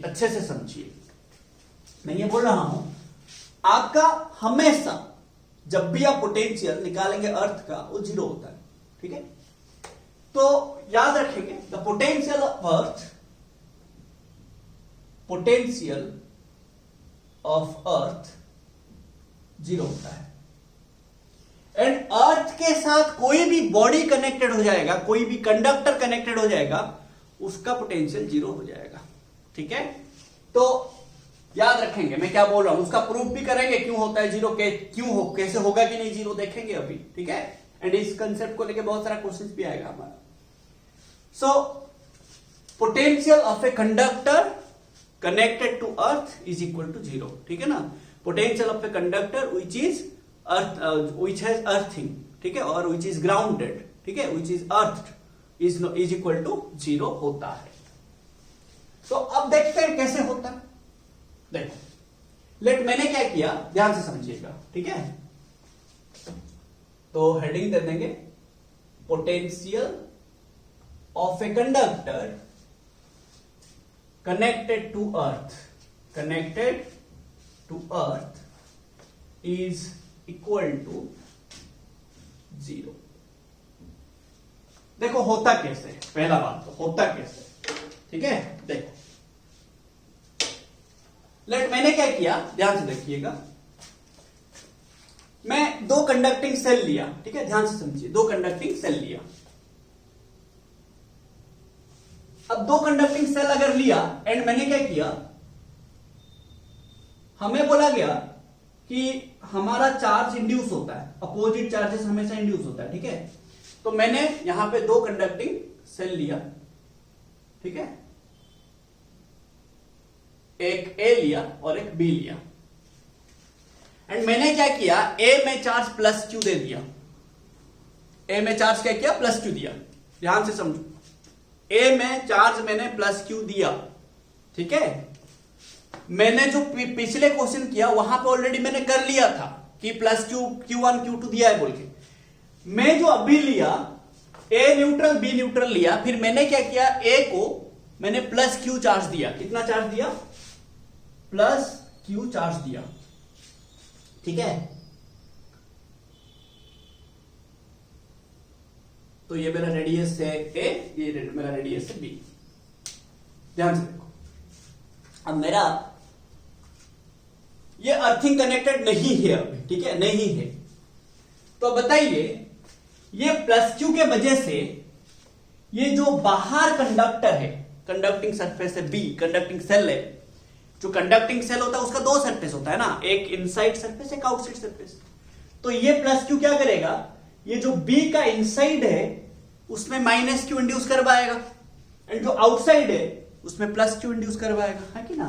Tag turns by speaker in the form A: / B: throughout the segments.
A: समझिए, अच्छे से समझिए। मैं ये बोल रहा हूं आपका हमेशा जब भी आप पोटेंशियल निकालेंगे अर्थ का वो जीरो होता है, ठीक है। तो याद रखेंगे the potential of earth zero होता है। एंड अर्थ के साथ कोई भी बॉडी कनेक्टेड हो जाएगा, कोई भी कंडक्टर कनेक्टेड हो जाएगा, उसका पोटेंशियल जीरो हो जाएगा, ठीक है। तो याद रखेंगे मैं क्या बोल रहा हूं, उसका प्रूफ भी करेंगे क्यों होता है जीरो, कैसे होगा कि नहीं जीरो, देखेंगे अभी, ठीक है। एंड इस कंसेप्ट को लेके बहुत सारा क्वेश्चन भी आएगा हमारा। So potential of a conductor connected to earth is equal to zero, ठीक है ना। Potential of a conductor which has earthing, ठीक है, और विच इज ग्राउंडेड, ठीक है, which is earth is equal to zero होता है। तो अब देखते हैं कैसे होता है। देखो मैंने क्या किया, ध्यान से समझिएगा, ठीक है। तो हेडिंग दे देंगे potential of a conductor connected to earth is equal to zero. देखो होता कैसे, पहला बात तो होता कैसे, ठीक है। देखो मैंने क्या किया, ध्यान से देखिएगा। मैं दो कंडक्टिंग सेल लिया, ठीक है, ध्यान से समझिए, दो कंडक्टिंग सेल लिया। अब दो कंडक्टिंग सेल अगर लिया एंड मैंने क्या किया, हमें बोला गया कि हमारा चार्ज इंड्यूस होता है, अपोजिट चार्जेस हमेशा इंड्यूस होता है, ठीक है। तो मैंने यहां पे दो कंडक्टिंग सेल लिया, ठीक है, एक ए लिया और एक बी लिया। एंड मैंने क्या किया, ए में चार्ज प्लस क्यू दे दिया, ए में चार्ज क्या किया, प्लस क्यू दिया। ध्यान से समझो, ए में चार्ज मैंने प्लस क्यू दिया, ठीक है। मैंने जो पिछले क्वेश्चन किया वहां पे ऑलरेडी मैंने कर लिया था कि प्लस Q1 Q2 दिया है बोल के। मैं जो अभी लिया ए न्यूट्रल बी न्यूट्रल लिया, फिर मैंने क्या किया, ए को मैंने प्लस क्यू चार्ज दिया। कितना चार्ज दिया, प्लस क्यू चार्ज दिया, ठीक है। तो ये मेरा रेडियस है ए, ये मेरा रेडियस है बी। ध्यान से देखो, अब मेरा ये अर्थिंग कनेक्टेड नहीं है अभी, ठीक है, नहीं है। तो बताइए ये प्लस क्यू के वजह से ये जो बाहर कंडक्टर है, कंडक्टिंग सरफेस है बी, कंडक्टिंग सेल है, जो कंडक्टिंग सेल होता है उसका दो सरफेस होता है ना, एक इनसाइड सरफेस एक आउटसाइड सरफेस। तो ये प्लस क्यू क्या करेगा, ये जो बी का इनसाइड है उसमें माइनस क्यू इंड्यूस करवाएगा, एंड जो आउटसाइड है उसमें प्लस क्यू इंड्यूस करवाएगा, है कि ना।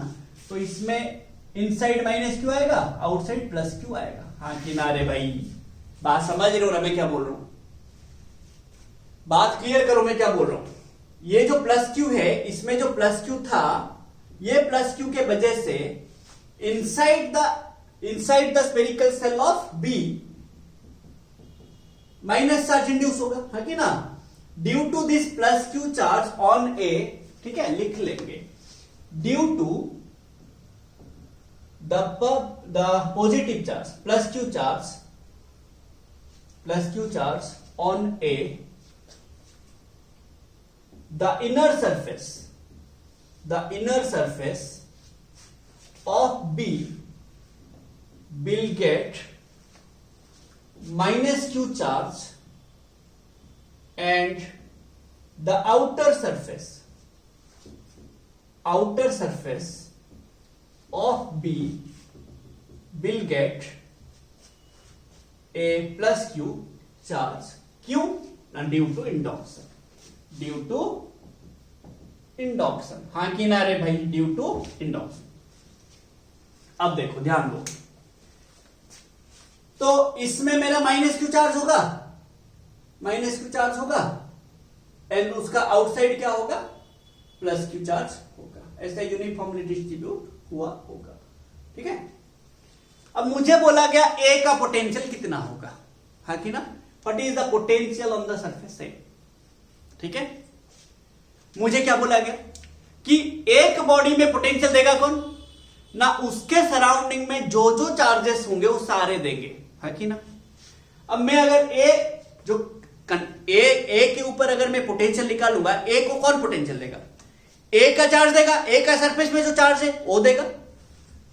A: तो इसमें इनसाइड माइनस क्यू आएगा, आउटसाइड प्लस क्यू आएगा। हाँ कि ना रे भाई, बात समझ रहे हो ना मैं क्या बोल रहा हूं, बात क्लियर करो मैं क्या बोल रहा हूं। ये जो प्लस क्यू है, इसमें जो प्लस क्यू था, ये प्लस क्यू के वजह से inside the spherical shell of B minus charge induce होगा, है कि ना। Due to this plus Q charge on A, ठीक है, लिख लेंगे, due to the positive charge plus Q charge on A, the inner surface of B will get minus q charge, and the outer surface of B will get a plus q charge, q due to induction, हाँ कि ना रे भाई, due to induction. अब देखो ध्यान दो, तो इसमें मेरा माइनस क्यू चार्ज होगा, एंड उसका आउटसाइड क्या होगा, प्लस क्यू चार्ज होगा। ऐसा यूनिफॉर्मली डिस्ट्रीब्यूट हुआ होगा, ठीक है। अब मुझे बोला गया ए का पोटेंशियल कितना होगा, हाँ कि ना, what is the potential on the surface A, ठीक है। मुझे क्या बोला गया, कि एक बॉडी में पोटेंशियल देगा कौन ना, उसके सराउंडिंग में जो जो चार्जेस होंगे वो सारे देंगे, है कि ना। अब मैं अगर ए के ऊपर अगर मैं पोटेंशियल निकालूंगा, ए को कौन पोटेंशियल देगा, ए का चार्ज देगा, ए का सरफेस में जो चार्ज है वो देगा,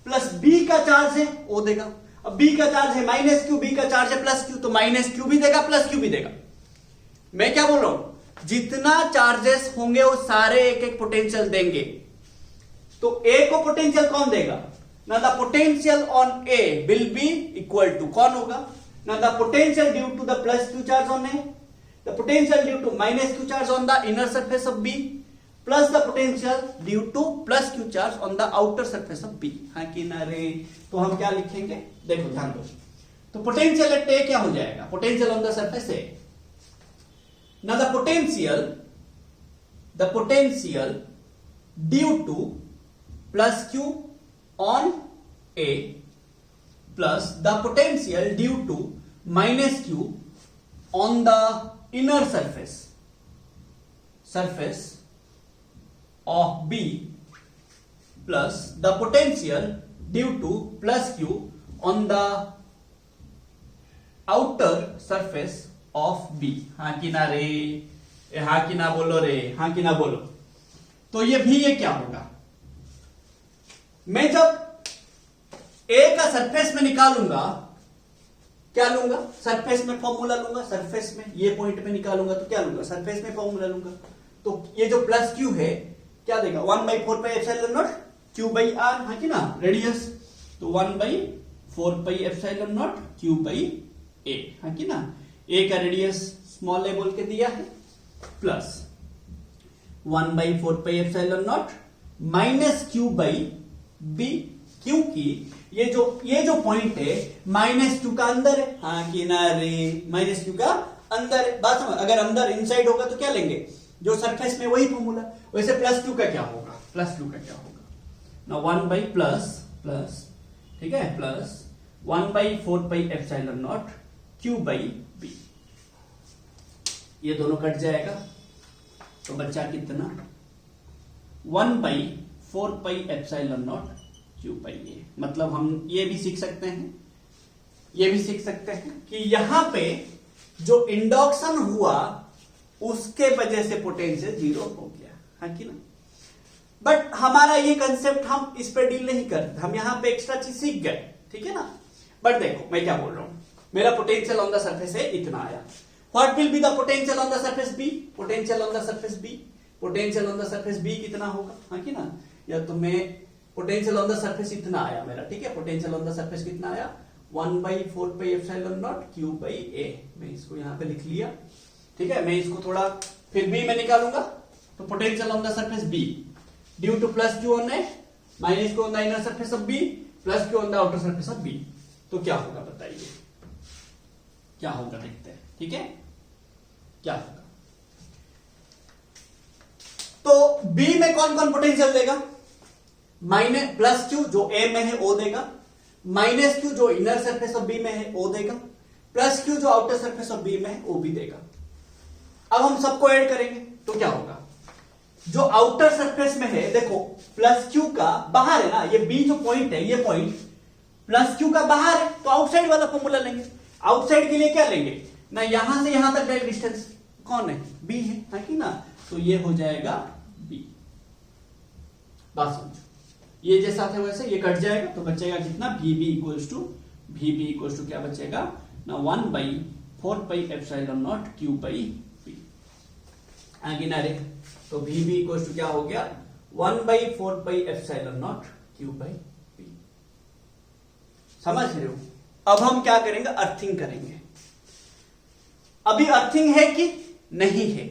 A: प्लस बी का चार्ज है वो देगा। अब बी का चार्ज है माइनस क्यू, बी का चार्ज है प्लस क्यू, तो माइनस क्यू भी देगा प्लस क्यू भी देगा। मैं क्या बोल रहा हूं, जितना चार्जेस होंगे वो सारे एक एक पोटेंशियल देंगे। तो ए को पोटेंशियल कौन देगा ना, the potential on A will be equal to कौन होगा ना, the potential due to the plus Q charge on A, the potential due to minus q charge on the inner surface of B, plus the potential due to plus Q charge on the outer surface of B. हाँ कि ना रे, तो हम क्या लिखेंगे, देखो ध्यान दो। तो पोटेंशियल एट ए क्या हो जाएगा, potential on the surface A, now the potential due to plus q on a plus the potential due to minus q on the inner surface of b plus the potential due to plus q on the outer surface of B. हाँ कि ना रे, हाँ कि ना बोलो रे, हाँ कि ना बोलो। तो ये भी ये क्या होगा, मैं जब ए का सरफेस में निकालूंगा, क्या लूंगा, सरफेस में फॉर्मूला लूंगा, सरफेस में ये पॉइंट में निकालूंगा तो क्या लूंगा, सरफेस में फॉर्मूला लूंगा। तो ये जो प्लस क्यू है क्या देगा, 1/4 pi epsilon naught q by r, हाँ कि ना, रेडियस, तो 1/4 pi epsilon naught q by a, हाँ कि ना। ए का रेडियस स्मॉल ए बोल के दिया है, plus 1/4 pi epsilon naught minus q by B, क्योंकि ये जो पॉइंट है माइनस क्यू का अंदर है, हाँ कि ना रे, माइनस क्यू का अंदर है। बात समझ, अगर अंदर इनसाइड होगा तो क्या लेंगे, जो सरफेस में वही फॉर्मूला। वैसे प्लस क्यू का क्या होगा, प्लस क्यू का क्या होगा ना, 1 बाई प्लस, ठीक है, plus 1/4 pi epsilon naught q by b, ये दोनों कट जाएगा तो बच्चा कितना, 1/4 pi epsilon naught q by a. मतलब हम ये भी सीख सकते हैं कि यहां पे जो इंडक्शन हुआ उसके वजह से पोटेंशियल 0 हो गया, हाँ कि ना। बट हमारा ये कंसेप्ट हम इस पर डील नहीं करते, हम यहां पे एक्स्ट्रा चीज सीख गए, ठीक है ना। बट देखो मैं क्या बोल रहा हूं, मेरा पोटेंशियल ऑन द सरफेस है इतना आया, what will be the potential on the surface B, potential on the surface B कितना होगा, हाँ कि ना। या तो मैं पोटेंशियल ऑन द सरफेस इतना आया मेरा, ठीक है, पोटेंशियल ऑन द सरफेस कितना आया, 1/4 pi epsilon naught q by a, मैं इसको यहां पे लिख लिया, ठीक है। मैं इसको थोड़ा फिर बी में निकालूंगा, तो potential on the surface B due to plus q on A minus q on the inner surface of B plus q on the outer surface of B, तो क्या होगा बताइए, क्या होगा देखते हैं, ठीक है, क्या होगा। तो बी में कौन कौन पोटेंशियल देगा, माइनस प्लस क्यू जो ए में है वो देगा, माइनस क्यू जो इनर सरफेस ऑफ बी में है वो देगा, प्लस क्यू जो आउटर सरफेस ऑफ बी में है वो भी देगा। अब हम सबको ऐड करेंगे तो क्या होगा, जो आउटर सरफेस में है, देखो प्लस क्यू का बाहर है ना, ये बी जो पॉइंट है, ये पॉइंट प्लस क्यू का बाहर है, तो आउटसाइड वाला फॉर्मूला लेंगे। आउटसाइड के लिए क्या लेंगे ना, यहां से यहां तक डायरेक्ट डिस्टेंस कौन है, बी है कि ना, तो ये हो जाएगा बी। बात समझो, ये जैसा था वैसे ये कट जाएगा तो बचेगा कितना, VB इक्वल्स टू क्या बचेगा ना, 1/4 pi epsilon naught q by B, आगे ना रे, तो VB इक्वल्स टू क्या हो गया, 1/4 pi epsilon naught q by B. समझ रहे हो। अब हम क्या करेंगे, अर्थिंग करेंगे। अभी अर्थिंग है कि नहीं है,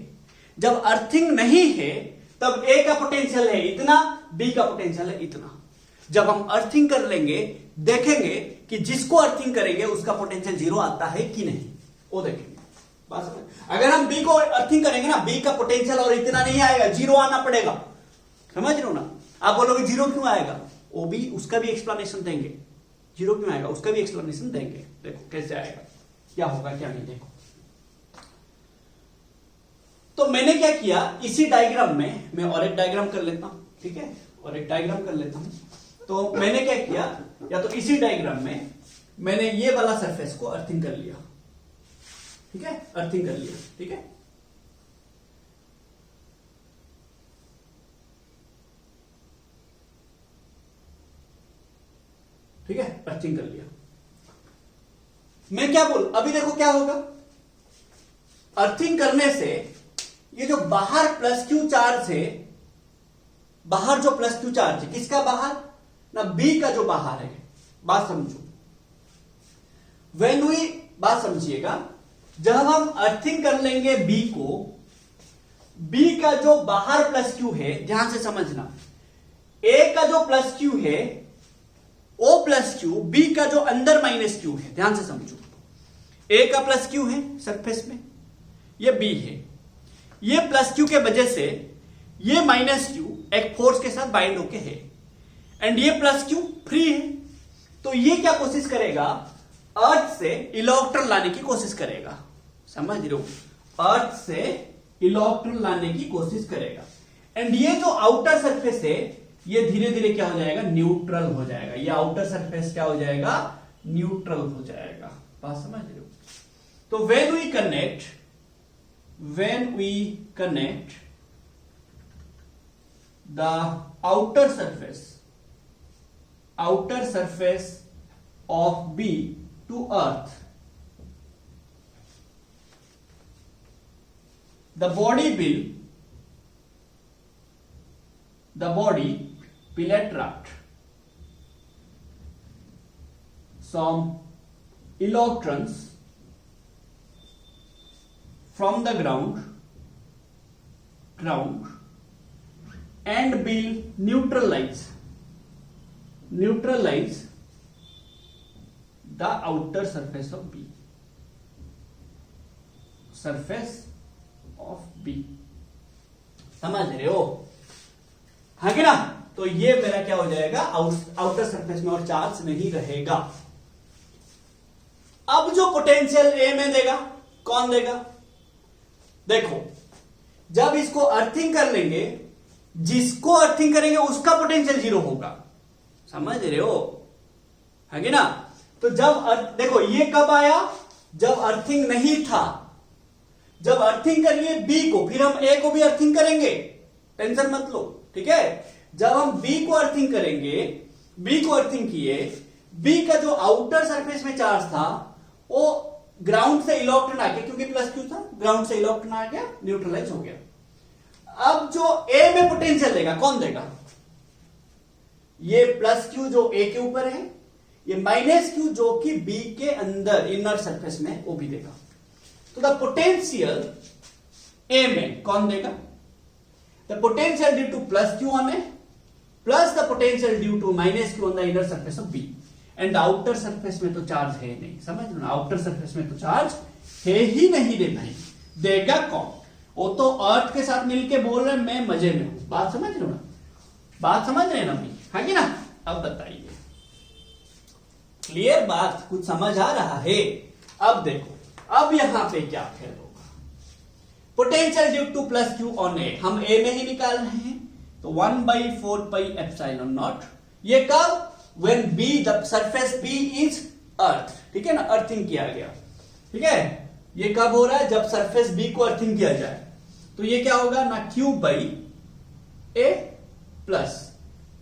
A: जब अर्थिंग नहीं है तब ए का पोटेंशियल है इतना, बी का पोटेंशियल है इतना। जब हम अर्थिंग कर लेंगे देखेंगे कि जिसको अर्थिंग करेंगे उसका पोटेंशियल 0 आता है कि नहीं, वो देखेंगे। अगर हम बी को अर्थिंग करेंगे ना, बी का पोटेंशियल और इतना नहीं आएगा, 0 आना पड़ेगा, समझ रहे हो ना। आप बोलोगे 0 क्यों आएगा, वो भी उसका भी एक्सप्लेनेशन देंगे, 0 क्यों आएगा उसका भी एक्सप्लेनेशन देंगे। देखो कैसे आएगा, क्या होगा क्या नहीं, देखो। तो मैंने क्या किया, इसी डायग्राम में मैं और एक डायग्राम कर लेता हूं, ठीक है, और एक डायग्राम कर लेता हूं। तो मैंने क्या किया, या तो इसी डायग्राम में मैंने ये वाला सरफेस को अर्थिंग कर लिया, ठीक है, अर्थिंग कर लिया, ठीक है। ठीक है, अर्थिंग कर लिया। मैं क्या बोल, अभी देखो क्या होगा, अर्थिंग करने से ये जो बाहर प्लस क्यू चार्ज है, बाहर जो प्लस क्यू चार्ज है, किसका बाहर ना, बी का जो बाहर है, बात समझो, वेन वी, बात समझिएगा, जब हम अर्थिंग कर लेंगे बी को, बी का जो बाहर प्लस क्यू है, ध्यान से समझना, ए का जो प्लस क्यू है ओ प्लस क्यू, बी का जो अंदर माइनस क्यू है, ध्यान से समझो, ए का प्लस क्यू है सरफेस में, ये बी है, ये प्लस क्यू के वजह से ये माइनस क्यू एक फोर्स के साथ बाइंड होके है, एंड ये प्लस क्यू फ्री है। तो ये क्या कोशिश करेगा, अर्थ से इलेक्ट्रॉन लाने की कोशिश करेगा, समझ रहे हो, अर्थ से इलेक्ट्रॉन लाने की कोशिश करेगा, एंड ये जो आउटर सरफेस है ये धीरे धीरे क्या हो जाएगा, न्यूट्रल हो जाएगा, ये आउटर सरफेस क्या हो जाएगा, न्यूट्रल हो जाएगा, बात समझ रहे हो। तो when we connect the outer surface of B to earth, the body will attract some electrons from the ground and will neutralize the outer surface of B, समझ रहे हो, हाँ कि ना। तो ये मेरा क्या हो जाएगा, आउटर सरफेस में और चार्ज नहीं रहेगा। अब जो पोटेंशियल ए में देगा, कौन देगा, देखो, जब इसको अर्थिंग कर लेंगे, जिसको अर्थिंग करेंगे उसका पोटेंशियल जीरो होगा, समझ रहे हो, है कि ना। तो जब देखो ये कब आया, जब अर्थिंग नहीं था, जब अर्थिंग करिए बी को, फिर हम ए को भी अर्थिंग करेंगे, टेंशन मत लो, ठीक है। जब हम बी को अर्थिंग करेंगे, बी को अर्थिंग किए, बी का जो आउटर सरफेस में चार्ज था वो ग्राउंड से इलेक्ट्रॉन आ गया, क्योंकि प्लस क्यू था, ग्राउंड से इलेक्ट्रॉन आ गया, न्यूट्रलाइज हो गया। अब जो ए में पोटेंशियल देगा, कौन देगा, ये प्लस क्यू जो ए के ऊपर है, ये माइनस क्यू जो कि बी के अंदर इनर सरफेस में, वो भी देगा। तो द पोटेंशियल ए में कौन देगा, the potential due to plus q on A plus the potential due to minus q on the inner surface of B, and outer surface में तो चार्ज है नहीं, समझ लो ना, आउटर सरफेस में तो चार्ज है ही नहीं रे भाई, देगा कौन, वो तो अर्थ के साथ मिलके बोल रहे मैं मजे में हूं, बात समझ लो ना, बात समझ रहे ना भाई, हाँ कि ना। अब बताइए, क्लियर बात, कुछ समझ आ रहा है। अब देखो, अब यहां पे क्या फेल होगा, potential due to plus q on a, हम ए में ही निकाल रहे हैं, तो 1/4πε0, ये कब, when B, the surface B is earth, ठीक है ना, अर्थिंग किया गया, ठीक है, ये कब हो रहा है, जब सरफेस B को अर्थिंग किया जाए, तो ये क्या होगा ना, Q/A प्लस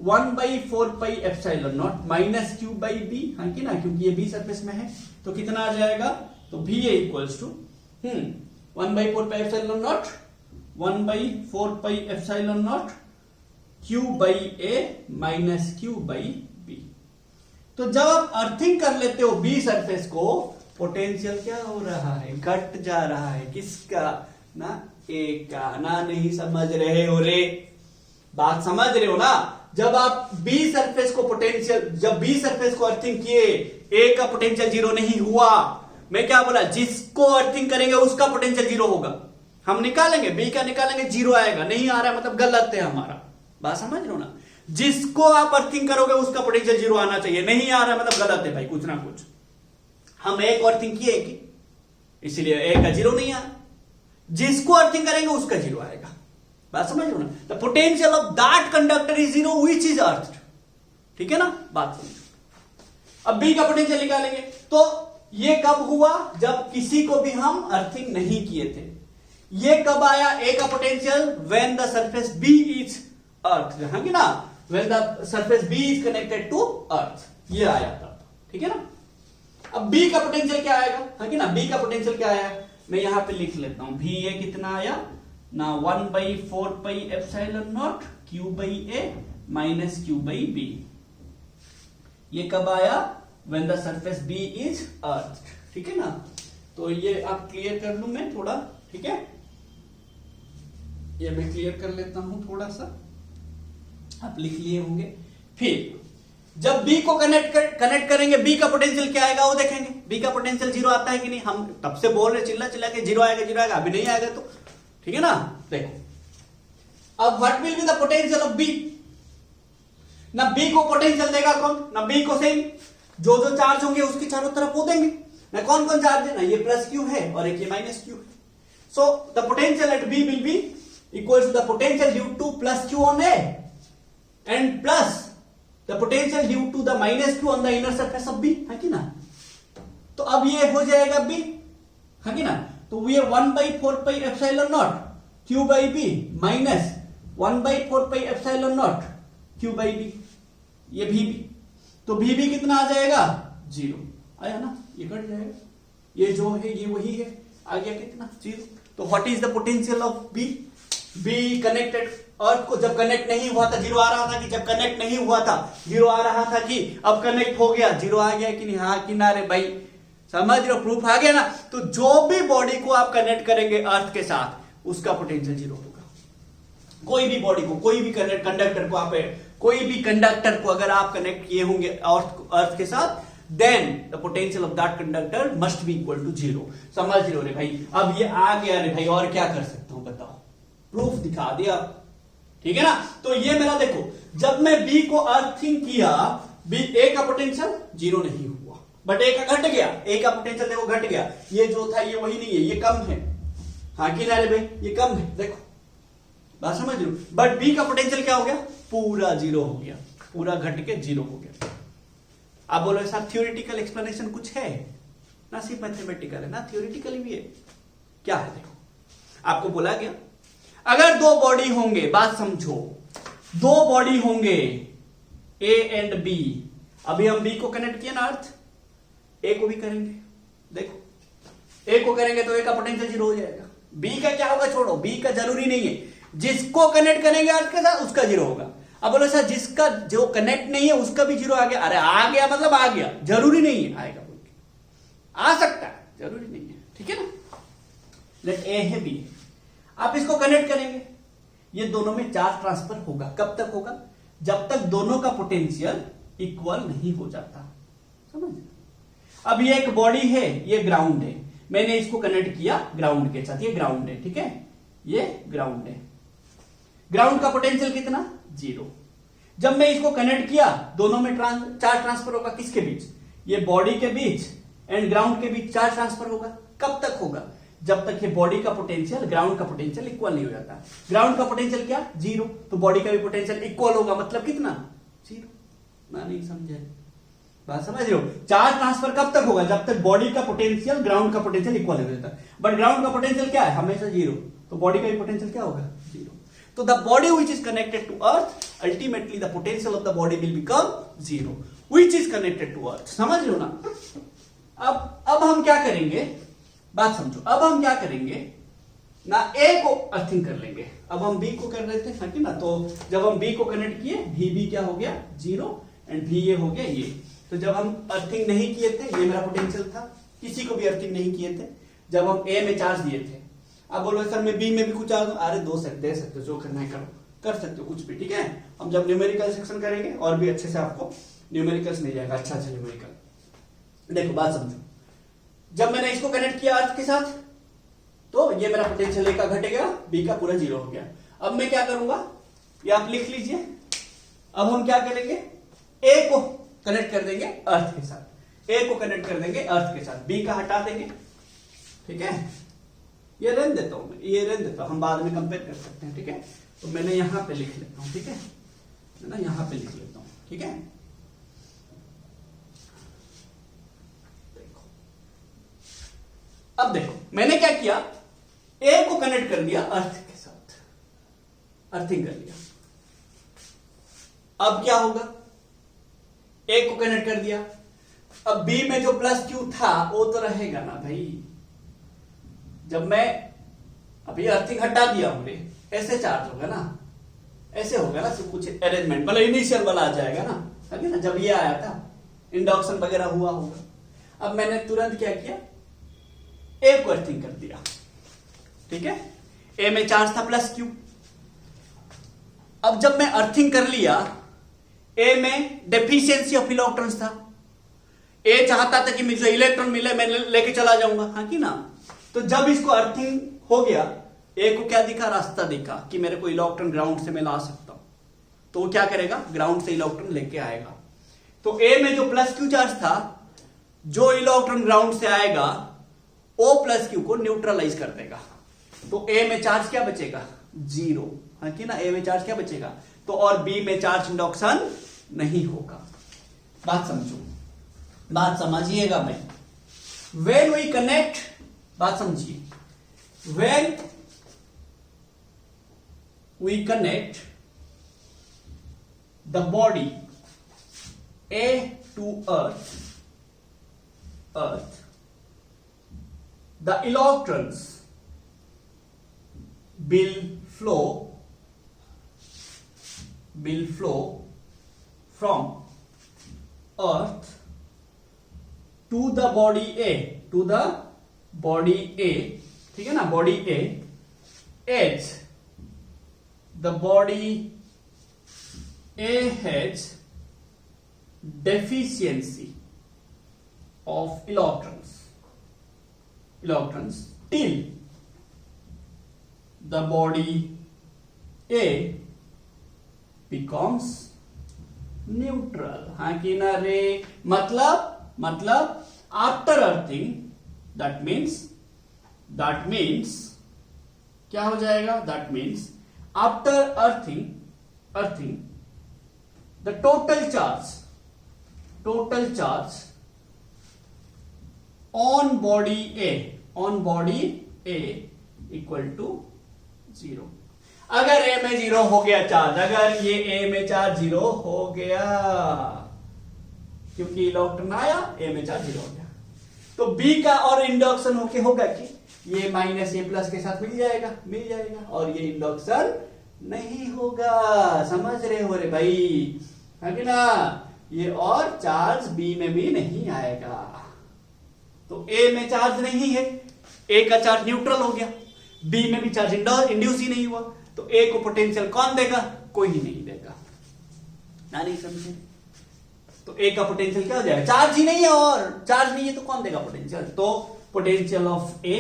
A: 1/4πε0 माइनस Q/B, हाँ कि ना, क्योंकि ये B सरफेस में है, तो कितना आ जाएगा, तो VA equals to 1/4πε0 Q/A minus Q/B। तो जब आप अर्थिंग कर लेते हो बी सरफेस को, पोटेंशियल क्या हो रहा है, घट जा रहा है, किसका ना, ए का ना, नहीं समझ रहे हो रे, बात समझ रहे हो ना। जब आप बी सरफेस को पोटेंशियल, जब बी सरफेस को अर्थिंग किए, ए का पोटेंशियल जीरो नहीं हुआ, मैं क्या बोला, जिसको अर्थिंग करेंगे उसका पोटेंशियल जीरो होगा, हम निकालेंगे बी का, निकालेंगे जीरो आएगा, नहीं आ रहा है मतलब गलत है हमारा, बात समझ रहे हो ना। जिसको आप अर्थिंग करोगे उसका पोटेंशियल जीरो आना चाहिए, नहीं आ रहा है मतलब गलत है भाई, कुछ ना कुछ। हम ए को अर्थिंग किए कि, इसलिए ए का जीरो नहीं आया, जिसको अर्थिंग करेंगे उसका जीरो आएगा, बात समझ लो ना, the potential of that conductor is zero which is earth, ठीक है ना, बात समझो। अब बी का पोटेंशियल निकालेंगे, तो ये कब हुआ, जब किसी को भी हम अर्थिंग नहीं किए थे। ये कब आया ए का potential, when the surface b is earth, हाँ कि ना, when the surface b is connected to earth, ये आया था, ठीक है ना। अब बी का पोटेंशियल क्या आएगा, हाँ कि ना, बी का पोटेंशियल क्या आया, मैं यहां पे लिख लेता हूं, भी ए कितना आया ना, 1/4πε0 q by a minus q by b. ये कब आया, when the surface b is earth, ठीक है ना। तो ये आप क्लियर कर लूं मैं थोड़ा, ठीक है, ये मैं क्लियर कर लेता हूं थोड़ा सा, आप लिख लिए होंगे। फिर जब बी को कनेक्ट करेंगे, बी का पोटेंशियल क्या आएगा वो देखेंगे, बी का पोटेंशियल जीरो आता है कि नहीं। हम तब से बोल रहे चिल्ला चिल्ला के जीरो आएगा, अभी नहीं आएगा तो, ठीक है ना। देखो अब what will be the potential of B, ना बी को पोटेंशियल देगा कौन, ना बी को सेम जो जो चार्ज होंगे उसके चारों तरफ वो देंगे ना, कौन कौन चार्ज है ना, ये प्लस क्यू है और एक ये माइनस क्यू है। So the potential at B will be equal to the potential due to plus q on A and plus the potential due to the minus q on the inner surface of B, है कि ना। तो अब ये हो जाएगा B, है कि ना, तो ये 1/4πε0 q by b minus 1/4πε0 q by b, ये भी बी, तो भी कितना आ जाएगा, जीरो आया ना, ये कट जाएगा, ये जो है ये वही है, आ गया कितना, जीरो। तो what is the potential of b, b connected earth को जब कनेक्ट नहीं हुआ था जीरो आ रहा था, कि जब कनेक्ट नहीं हुआ था जीरो आ रहा था, कि अब कनेक्ट हो गया जीरो आ गया कि नहीं, हाँ किनारे भाई समझ रहे हो, प्रूफ आ गया ना। तो जो भी बॉडी को आप कनेक्ट करेंगे अर्थ के साथ उसका पोटेंशियल जीरो होगा। कोई भी बॉडी को, कोई भी कंडक्टर को, आप कोई भी कंडक्टर को अगर आप कनेक्ट किए होंगे अर्थ के साथ, then the potential of that conductor must be equal to zero. समझ रहे हो रे भाई, अब ये आ गया रे भाई, और क्या कर सकता हूं बताओ, प्रूफ दिखा दिया, ठीक है ना। तो ये मेरा देखो, जब मैं बी को अर्थिंग किया, बी ए का पोटेंशियल जीरो नहीं हुआ, बट ए का घट गया, ए का पोटेंशियल देखो घट गया, ये जो था ये वही नहीं है, ये कम है, हाँ कि ना रे भाई, ये कम है, देखो बात समझ लो। बट बी का पोटेंशियल क्या हो गया, पूरा जीरो हो गया, पूरा घट के जीरो हो गया। आप बोलो सर थ्योरेटिकल एक्सप्लेनेशन कुछ है ना, सिर्फ मैथमेटिकल है ना, थ्योरेटिकल भी है। क्या है देखो, आपको बोला गया अगर दो बॉडी होंगे, बात समझो, दो बॉडी होंगे ए एंड बी, अभी हम बी को कनेक्ट किया ना अर्थ, ए को भी करेंगे, देखो ए को करेंगे तो ए का पोटेंशियल जीरो हो जाएगा, बी का क्या होगा छोड़ो, बी का जरूरी नहीं है, जिसको कनेक्ट करेंगे अर्थ के साथ उसका जीरो होगा। अब बोलो सर जिसका जो कनेक्ट नहीं है उसका भी जीरो आ गया, अरे आ गया मतलब आ गया, जरूरी नहीं है आएगा बोल के, आ सकता है, जरूरी नहीं है, ठीक है ना। लेट ए है बी, आप इसको कनेक्ट करेंगे, ये दोनों में चार्ज ट्रांसफर होगा, कब तक होगा, जब तक दोनों का पोटेंशियल इक्वल नहीं हो जाता, समझ। अब ये एक बॉडी है, ये ग्राउंड है, मैंने इसको कनेक्ट किया ग्राउंड के साथ, ये ग्राउंड है, ठीक है, ये ग्राउंड है, ग्राउंड का पोटेंशियल कितना, जीरो। जब मैं इसको कनेक्ट किया, दोनों में चार्ज ट्रांसफर होगा, किसके बीच, ये बॉडी के बीच एंड ग्राउंड के बीच चार्ज ट्रांसफर होगा, कब तक होगा, जब तक ये बॉडी का पोटेंशियल ग्राउंड का पोटेंशियल इक्वल नहीं हो जाता। ग्राउंड का पोटेंशियल क्या, जीरो, तो बॉडी का भी पोटेंशियल इक्वल होगा, मतलब कितना, जीरो। मैं नहीं समझे, बात समझ रहे हो। चार्ज ट्रांसफर कब तक होगा, जब तक बॉडी का पोटेंशियल ग्राउंड का पोटेंशियल इक्वल हो जाता है, बट ग्राउंड का पोटेंशियल क्या है, हमेशा जीरो, तो बॉडी का भी पोटेंशियल क्या होगा, जीरो। तो the body which is connected to earth, ultimately the potential of the body will become zero which is connected to earth, समझ लो ना। अब हम क्या करेंगे, बात समझो, अब हम क्या करेंगे ना, ए को अर्थिंग कर लेंगे, अब हम बी को कर रहे थे, है ना, तो जब हम बी को कनेक्ट किए, भी क्या हो गया, जीरो, एंड भी ये हो गया ये। तो जब हम अर्थिंग नहीं किए थे, ये मेरा पोटेंशियल था, किसी को भी अर्थिंग नहीं किए थे, जब हम ए में चार्ज दिए थे। अब बोलो सर मैं बी में भी कुछ चार्ज, अरे दे सकते हो, जो करना है करो, कर सकते हो कुछ भी, ठीक है। हम जब न्यूमेरिकल सेक्शन करेंगे और भी अच्छे से आपको न्यूमेरिकल्स मिल जाएगा, अच्छा न्यूमेरिकल। देखो बात समझो, जब मैंने इसको कनेक्ट किया अर्थ के साथ, तो ये मेरा पोटेंशियल ए का घट गया, बी का पूरा जीरो हो गया। अब मैं क्या करूंगा, ये आप लिख लीजिए, अब हम क्या करेंगे, ए को कनेक्ट कर देंगे अर्थ के साथ, ए को कनेक्ट कर देंगे अर्थ के साथ, बी का हटा देंगे, ठीक है, ये रहने देता हूं मैं, ये रहने देता हूं, हम बाद में कंपेयर कर सकते हैं, ठीक है। तो मैंने यहां पे लिख लेता हूं, ठीक है ना, यहां पे लिख लेता हूं, ठीक है। अब देखो मैंने क्या किया, ए को कनेक्ट कर दिया अर्थ के साथ, अर्थिंग कर दिया। अब क्या होगा, ए को कनेक्ट कर दिया, अब बी में जो प्लस क्यू था वो तो रहेगा ना भाई। जब मैं अभी अर्थिंग हटा दिया हूं, ऐसे चार्ज होगा ना, ऐसे होगा ना, सब कुछ अरेंजमेंट मतलब इनिशियल वाला आ जाएगा ना, है ना, जब ये आया था इंडक्शन वगैरह हुआ होगा। अब मैंने तुरंत क्या किया, ए को अर्थिंग कर दिया, ठीक है। ए में चार्ज था प्लस क्यू। अब जब मैं अर्थिंग कर लिया, ए में डेफिशिएंसी ऑफ इलेक्ट्रॉन्स था, ए चाहता था कि मुझे इलेक्ट्रॉन मिले, मैं लेके चला जाऊंगा, हाँ कि ना। तो जब इसको अर्थिंग हो गया, ए को क्या दिखा, रास्ता दिखा कि मेरे को इलेक्ट्रॉन ग्राउंड से मैं ला सकता हूं, तो वो क्या करेगा, ग्राउंड से इलेक्ट्रॉन लेके आएगा। तो ए में जो प्लस क्यू चार्ज था, जो इलेक्ट्रॉन ग्राउंड से आएगा ओ प्लस क्यू को न्यूट्रलाइज कर देगा। तो ए में चार्ज क्या बचेगा, जीरो, हाँ कि ना, ए में चार्ज क्या बचेगा। तो और बी में चार्ज इंडक्शन नहीं होगा। बात समझो, बात समझिएगा भाई। व्हेन वी कनेक्ट, बात समझिए, when we connect the body A to earth, the electrons will flow from earth to the body A, ठीक है ना, body A, as the body A has deficiency of electrons till the body A becomes neutral, हाँ कि ना रे। मतलब after earthing, that means क्या हो जाएगा, that means after earthing the total charge on body A equal to 0। अगर A में 0 हो गया चार्ज, अगर ये A में चार्ज 0 हो गया, क्योंकि इलेक्ट्रॉन आया, A में चार्ज 0 हो गया, तो B का और इंडक्शन होके होगा कि ये माइनस ए प्लस के साथ मिल जाएगा, और ये इंडक्शन नहीं होगा। समझ रहे हो रे भाई, है कि ना। ये और चार्ज B में भी नहीं आएगा। तो A में चार्ज नहीं है, A का चार्ज न्यूट्रल हो गया, B में भी चार्ज इंड्यूस ही नहीं हुआ, तो A को पोटेंशियल कौन देगा, कोई ही नहीं देगा ना, नहीं समझे। तो A का पोटेंशियल क्या हो जाएगा, चार्ज ही नहीं है, और चार्ज नहीं है तो कौन देगा पोटेंशियल, तो पोटेंशियल ऑफ A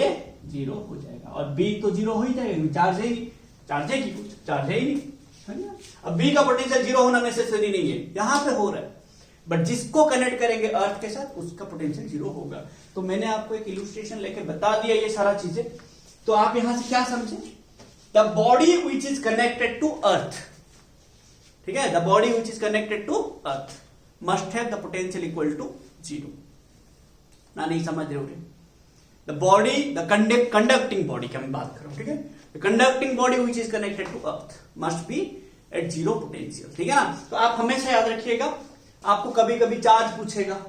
A: 0 हो जाएगा, और B तो 0 हो ही जाएगा, चार्ज है ही, चार्ज है कि कुछ, चार्ज है ही नहीं, है ना। अब B का पोटेंशियल 0 होना नेसेसरी नहीं है, यहां पे हो रहा है, बट जिसको कनेक्ट करेंगे अर्थ के साथ उसका पोटेंशियल 0 होगा। तो मैंने आपको एक इलस्ट्रेशन लेके बता दिया ये सारा चीजें। तो आप यहां से क्या समझे, the body which is connected to earth, ठीक है, the body which is connected to earth must have the potential equal to 0 ना, नहीं समझ रहे हो। The body, the conducting body की मैं बात कर रहा हूं, ठीक है, the conducting body which is connected to earth must be at 0 potential, ठीक है ना। तो आप हमेशा याद रखिएगा, आपको कभी कभी चार्ज पूछेगा,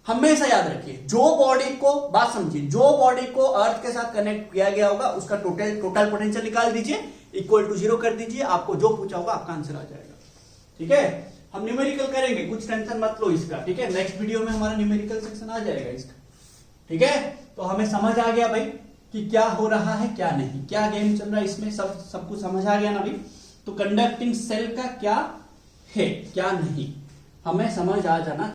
A: हमेशा याद रखिए, जो बॉडी को, बात समझिए, जो बॉडी को अर्थ के साथ कनेक्ट किया गया होगा उसका टोटल पोटेंशियल निकाल दीजिए, इक्वल टू 0 कर दीजिए, आपको जो पूछा होगा आपका आंसर आ जाएगा, ठीक है। हम न्यूमेरिकल करेंगे, कुछ टेंशन मत लो इसका, ठीक है। नेक्स्ट वीडियो में हमारा न्यूमेरिकल सेक्शन आ जाएगा इसका, ठीक है। तो हमें समझ आ गया भाई कि क्या हो रहा है, क्या नहीं, क्या गेम चल रहा है इसमें, सब कुछ समझ आ गया ना भाई। तो कंडक्टिंग सेल का क्या है, क्या नहीं, हमें समझ आ जाना